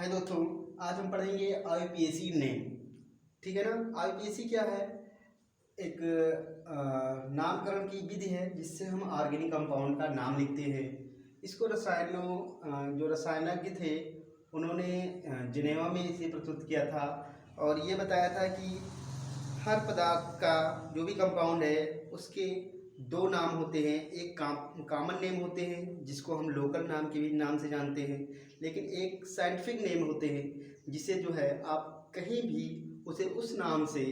हाय दोस्तों, आज हम पढ़ेंगे आईपीएसी नेम। ठीक है ना। आईपीएसी क्या है? एक नामकरण की विधि है जिससे हम ऑर्गेनिक कंपाउंड का नाम लिखते हैं। इसको जो रसायनज्ञ थे उन्होंने जिनेवा में इसे प्रस्तुत किया था और ये बताया था कि हर पदार्थ का जो भी कंपाउंड है उसके दो नाम होते हैं। एक कॉमन नेम होते हैं जिसको हम लोकल नाम के भी नाम से जानते हैं, लेकिन एक साइंटिफिक नेम होते हैं जिसे जो है आप कहीं भी उसे उस नाम से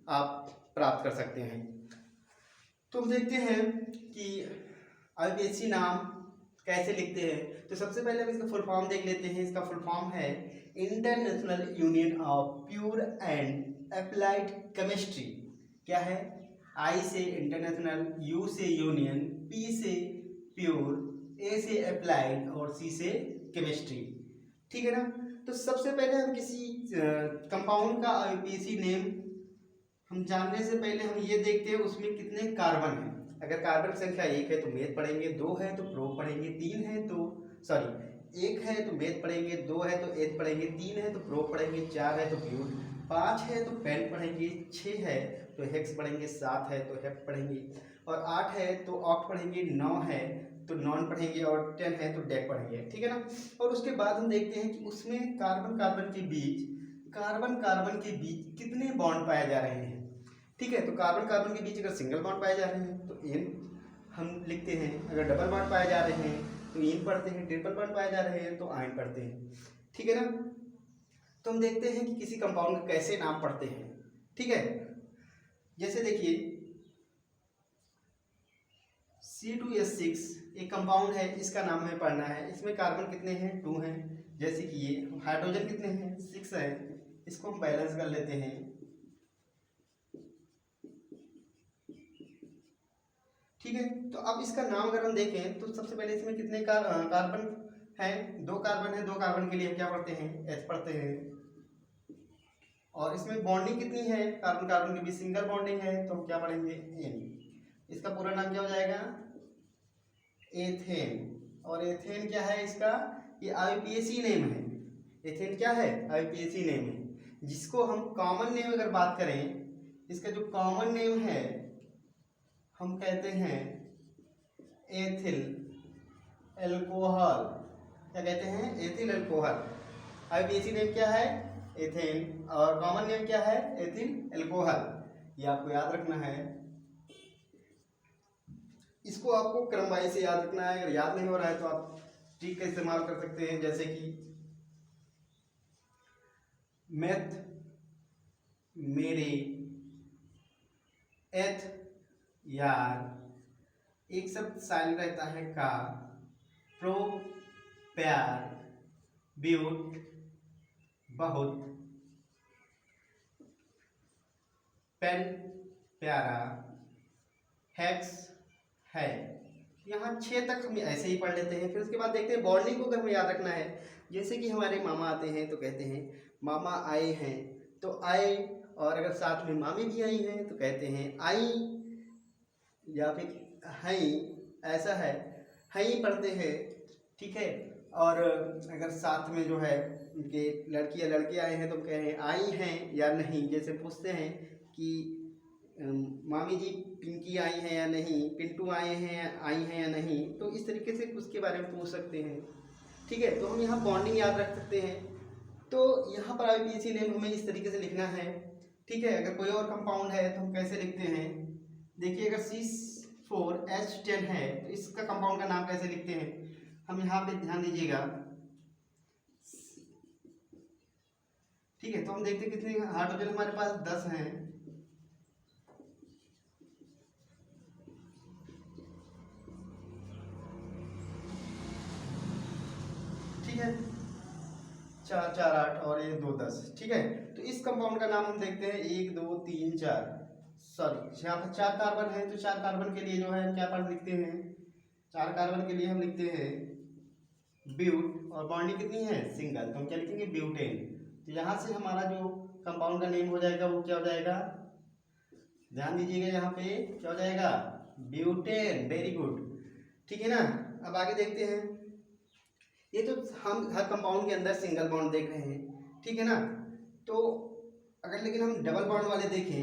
आप प्राप्त कर सकते हैं। तो हम देखते हैं कि आईपीएसी नाम कैसे लिखते हैं। तो सबसे पहले हम इसका फुल फॉर्म देख लेते हैं। इसका फुल फॉर्म है international union of pure and applied chemistry. क्या है? आई से इंटरनेशनल, यू से यूनियन, पी से प्योर, ए से अप्लाइड और सी से केमिस्ट्री। ठीक है ना। तो सबसे पहले हम किसी कंपाउंड का आईपीएसी नेम हम जानने से पहले हम ये देखते हैं उसमें कितने कार्बन हैं। अगर कार्बन संख्या 1 है तो मेथ पढ़ेंगे, 2 है तो प्रोप पढ़ेंगे, 3 है तो 1 है तो मेथ पढ़ेंगे, 2 है तो एथ पढ़ेंगे, 3 है तो प्रोप पढ़ेंगे, 4 है तो ब्यूट, 5 है तो पेंट पढ़ेंगे, 6 है तो हेक्स पढ़ेंगे, 7 है तो हेप पढ़ेंगे और 8 है तो ऑक्ट पढ़ेंगे, 9 है तो नॉन पढ़ेंगे और 10 है तो डेक पढ़ेंगे। ठीक है ना। और उसके बाद हम देखते हैं कि उसमें कार्बन कार्बन के बीच कितने बॉन्ड पाए जा रहे हैं। ठीक है। तो कार्बन कार्बन के बीच अगर सिंगल बॉन्ड पाए जा रहे हैं तो एन हम लिखते हैं, अगर डबल बॉन्ड पाए जा रहे हैं तो इन पढ़ते हैं, ट्रिपल बॉन्ड पाए जा रहे हैं तो आयन पढ़ते हैं। ठीक है ना। तो हम देखते हैं कि किसी कंपाउंड का कैसे नाम पढ़ते हैं। ठीक है। जैसे देखिए C2H6 एक कंपाउंड है, इसका नाम हमें पढ़ना है। इसमें कार्बन कितने हैं? 2 हैं। जैसे कि ये हाइड्रोजन कितने हैं? 6 है। इसको हम बैलेंस कर लेते हैं। ठीक है। तो अब इसका नाम अगर हम देखें तो सबसे पहले इसमें कितने कार्बन हैं? 2 कार्बन है। 2 कार्बन के लिए हम क्या पढ़ते हैं? H पढ़ते हैं। और इसमें बॉन्डिंग कितनी है? कार्बन कार्बन के बीच सिंगल बॉन्डिंग है तो हम क्या पढ़ेंगे? N। इसका पूरा नाम क्या हो जाएगा? एथेन। और एथेन क्या है इसका? ये आईपीएसी नेम है। एथेन क्या है? आईपीएसी नेम है। जिसको हम कॉमन नेम अगर बात करें, इसका जो कॉमन नेम है हम कहते हैं एथिल अल्कोहल। क्या कहते हैं? Ethyl alcohol. आईपीएसी नेम क्या है? एथेन। और कॉमन नेम क्या है? Ethyl alcohol. ये आपको याद रखना है। इसको आपको क्रम वाइज से याद रखना है। अगर याद नहीं हो रहा है तो आप ट्रिक का इस्तेमाल कर सकते हैं, जैसे कि मेथ, मेरे, एथ, यार, एक शब्द साइलेंट रहता है का, प्रो, प्यार, ब्यूट, बहुत, पेन, प्यारा, हेक्स, है। यहाँ 6 तक हम ऐसे ही पढ़ लेते हैं। फिर उसके बाद देखते हैं बॉन्डिंग को अगर हमें याद रखना है। जैसे कि हमारे मामा आते हैं तो कहते हैं मामा आए हैं तो आए, और अगर साथ में मामी भी आई हैं तो कहते हैं आई, या फिर हई, ऐसा है, हई पढ़ते हैं। ठीक है। और अगर साथ में जो है उनके लड़की या लड़के आए हैं तो हम कह रहे हैं आई हैं या नहीं। जैसे पूछते हैं कि मामी जी पिंकी आई हैं या नहीं, पिंटू आए हैं आई हैं या नहीं, तो इस तरीके से उसके बारे में पूछ सकते हैं। ठीक है। तो हम यहाँ बॉन्डिंग याद रख सकते हैं। तो यहाँ पर आईपीएसी नेम हमें इस तरीके से लिखना है। ठीक है। अगर कोई और कंपाउंड है तो हम कैसे लिखते हैं? देखिए अगर C4H10 है तो इसका कंपाउंड का नाम कैसे लिखते हैं? हम यहाँ पे ध्यान दीजिएगा। ठीक है। तो हम देखते हैं कितने हाइड्रोजन हमारे पास 10 हैं। ठीक है। 4 4 8 और 1 2 10। ठीक है। तो इस कंपाउंड का नाम हम देखते हैं 1 2 3 4। सॉरी, यहाँ पर 4 कार्बन है तो 4 कार्बन के लिए जो है हम क्या पढ़ लिखते हैं? 4 कार्बन के लिए हम लिखते हैं ब्यूट, और बॉन्डिंग कितनी है? सिंगल, तो हम क्या लिखेंगे? ब्यूटेन। तो यहाँ से हमारा जो कंपाउंड का नेम हो जाएगा वो क्या हो जाएगा? ध्यान दीजिएगा, यहाँ पे क्या हो जाएगा? ब्यूटेन। Very good. ठीक है ना। अब आगे देखते हैं ये तो हम हर कंपाउंड के अंदर सिंगल बॉन्ड देख रहे हैं, ठीक है ना। तो अगर लेकिन हम डबल बॉन्ड वाले देखें,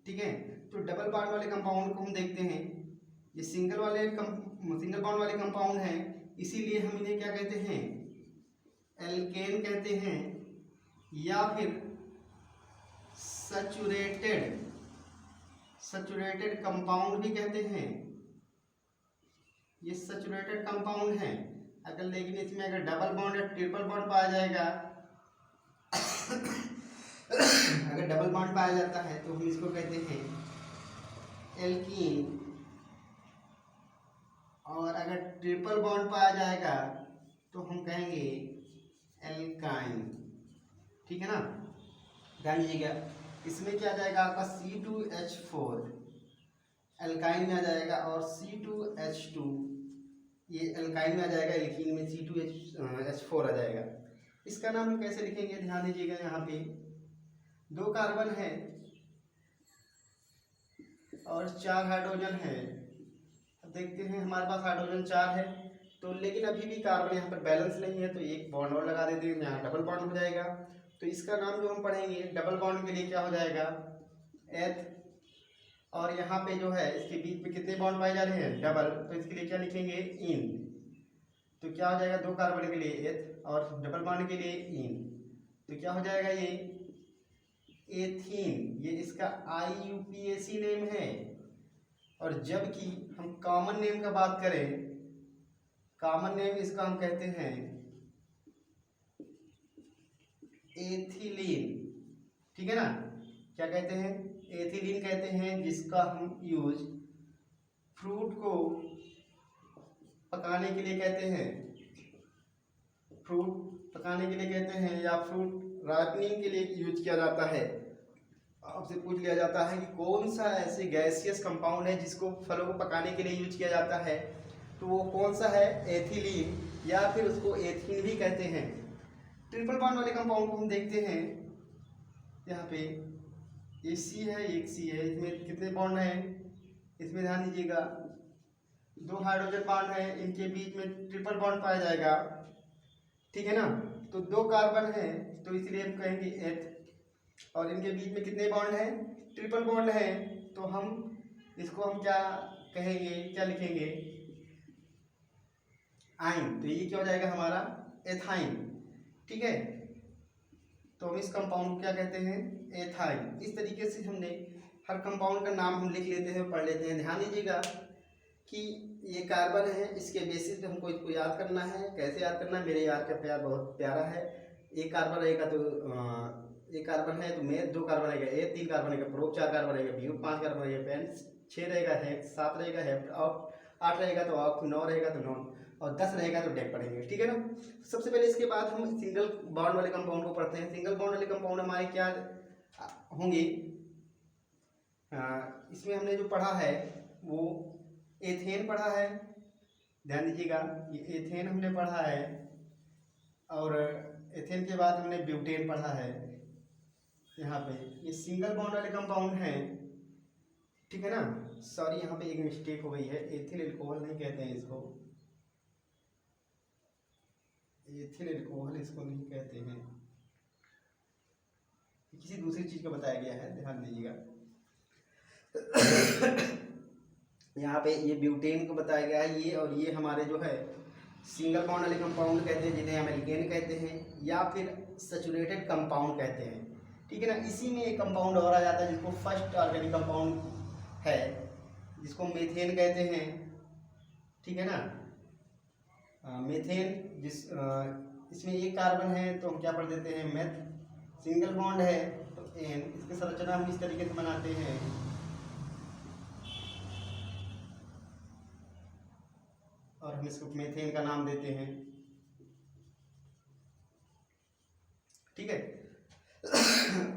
ठीक है, तो डबल बॉन्ड वाले कंपाउंड को हम देखते हैं, ये सिंगल बॉन्ड वाले कंपाउंड हैं, इसीलिए हम इन्हें क्या कहते हैं, एल्केन कहते हैं, या फिर सैचुरेटेड कंपाउंड भी कहते हैं। ये सैचुरेटेड कंपाउंड है। अगर लेकिन इसमें अगर डबल बॉन्ड या ट्रिपल बॉन्ड पाया जाएगा अगर डबल बॉन्ड पाया जाता है तो हम इसको कहते हैं एल्कीन, और अगर ट्रिपल बॉन्ड पाया जाएगा तो हम कहेंगे एल्काइन, ठीक है ना। ध्यान दीजिएगा, इसमें क्या आ जाएगा आपका C2H4 एल्काइन में आ जाएगा, और C2H2 ये एल्काइन में आ जाएगा, एल्कीन में C2H4 आ जाएगा। इसका नाम हम कैसे लिखेंगे, ध्यान दीजिएगा, यहाँ पे 2 कार्बन है और 4 हाइड्रोजन है। अब देखते हैं हमारे पास हाइड्रोजन 4 है, तो लेकिन अभी भी कार्बन यहाँ पर बैलेंस नहीं है, तो एक बॉन्ड और लगा देते हैं, यहाँ डबल बॉन्ड हो जाएगा। तो इसका नाम जो हम पढ़ेंगे डबल बॉन्ड के लिए क्या हो जाएगा, एथ, और यहाँ पे जो है इसके बीच में कितने बॉन्ड पाए जा रहे हैं, डबल, तो इसके लिए क्या लिखेंगे, इन। तो क्या हो जाएगा, 2 कार्बन के लिए एथ और डबल बॉन्ड के लिए इन, तो क्या हो जाएगा, ये एथीन, ये इसका IUPAC नेम है। और जबकि हम कॉमन नेम का बात करें, कॉमन नेम इसका हम कहते हैं एथिलीन, ठीक है ना। क्या कहते हैं, एथिलीन कहते हैं, जिसका हम यूज फ्रूट को पकाने के लिए कहते हैं, फ्रूट पकाने के लिए कहते हैं, या फ्रूट राइपनिंग के लिए यूज किया जाता है। आपसे पूछ लिया जाता है कि कौन सा ऐसे गैसियस कंपाउंड है जिसको फलों को पकाने के लिए यूज किया जाता है, तो वो कौन सा है, एथिलीन, या फिर उसको एथीन भी कहते हैं। ट्रिपल बॉन्ड वाले कंपाउंड को हम देखते हैं, यहाँ पे एक C है, एक C है, इसमें कितने बॉन्ड हैं, इसमें ध्यान दीजिएगा 2 हाइड्रोजन बॉन्ड है, इनके बीच में ट्रिपल बॉन्ड पाया जाएगा, ठीक है ना। तो 2 कार्बन है, तो इसलिए हम कहेंगे एथ, और इनके बीच में कितने बॉन्ड हैं, ट्रिपल बॉन्ड है, तो हम इसको हम क्या कहेंगे, क्या लिखेंगे, आइन। तो ये क्या हो जाएगा हमारा, एथाइन, ठीक है। तो हम इस कंपाउंड को क्या कहते हैं, एथाइन। इस तरीके से हमने हर कंपाउंड का नाम हम लिख लेते हैं, पढ़ लेते हैं। ध्यान दीजिएगा कि ये कार्बन है, इसके बेसिस पे हमको इसको याद करना है। कैसे याद करना है, मेरे याद का प्यार बहुत प्यारा है। एक कार्बन रहेगा तो एक कार्बन है तो मेथ, 2 कार्बन रहेगा ए, 3 कार्बन रहेगा प्रोप, 4 कार्बन रहेगा ब्यूट, 5 कार्बन रहेगा पेन, 6 रहेगा हेक्स, 7 रहेगा हेप्ट, और 8 रहेगा तो ऑक्ट, 9 रहेगा तो नॉन, और 10 रहेगा तो डेक पढ़ेंगे, ठीक है ना। सबसे पहले इसके बाद हम सिंगल बॉन्ड वाले कंपाउंड को पढ़ते हैं। सिंगल बॉन्ड वाले कंपाउंड हमारे क्या होंगे, इसमें हमने जो पढ़ा है वो एथेन पढ़ा है, ध्यान दीजिएगा, ये एथेन हमने पढ़ा है, और एथेन के बाद हमने ब्यूटेन पढ़ा है। यहाँ पे ये सिंगल बॉन्ड वाले कंपाउंड हैं, ठीक है ना। सॉरी, यहाँ पे एक मिस्टेक हो गई है, एथिल एल्कोहल नहीं कहते हैं इसको, एथिल एल्कोहल इसको नहीं कहते हैं, किसी दूसरी चीज का बताया गया है, ध्यान दीजिएगा। यहाँ पे ये ब्यूटेन को बताया गया है, ये और ये हमारे जो है सिंगल बॉन्ड वाले कंपाउंड कहते हैं, जिन्हें हम एल्केन कहते हैं, या फिर सैचुरेटेड कंपाउंड कहते हैं, ठीक है ना। इसी में एक कंपाउंड और आ जाता है जिसको फर्स्ट ऑर्गेनिक कंपाउंड है, जिसको मेथेन कहते हैं, ठीक है ना। मेथेन, इसमें एक कार्बन है तो हम क्या पढ़ देते हैं, मेथ, सिंगल बॉन्ड है तो एन। इसकी संरचना हम इस तरीके से बनाते हैं, और हम इसको मेथेन का नाम देते हैं, ठीक है।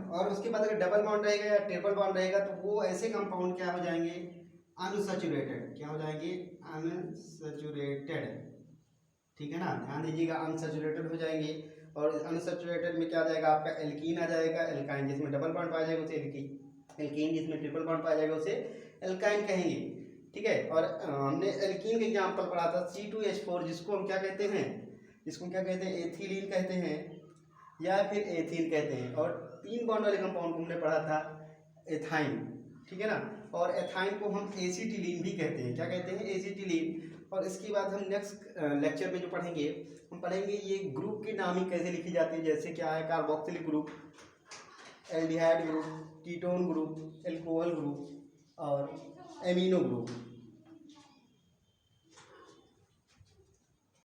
और उसके बाद अगर डबल बॉन्ड रहेगा या ट्रिपल बॉन्ड रहेगा तो वो ऐसे कंपाउंड क्या हो जाएंगे, अनसैचुरेटेड, क्या हो जाएंगे, अनसैचुरेटेड, ठीक है ना। ध्यान दीजिएगा, अनसैचुरेटेड हो जाएंगे, और अनसैचुरेटेड में क्या आ जाएगा आपका, एल्कीन आ जाएगा, एल्काइन, जिसमें डबल बॉन्ड पाया जाएगा उसे एल्कीन, जिसमें ट्रिपल बॉन्ड पाया जाएगा उसे एल्काइन कहेंगे, ठीक है। और हमने एल्कीन का एग्जाम्पल पढ़ा था C2H4, जिसको हम क्या कहते हैं, इसको क्या कहते हैं, एथिलीन कहते हैं या फिर एथीन कहते हैं। और 3 बॉन्ड वाले कंपाउंड को हमने पढ़ा था एथाइन, ठीक है ना। और एथाइन को हम एसिटिलीन भी कहते हैं, क्या कहते हैं, एसिटिलीन। और इसके बाद हम नेक्स्ट लेक्चर में जो पढ़ेंगे, हम पढ़ेंगे ये ग्रुप की नामिंग कैसे लिखी जाती है, जैसे क्या है, carboxylic group, aldehyde group, ketone group, alcohol group और एमिनो ग्रुप।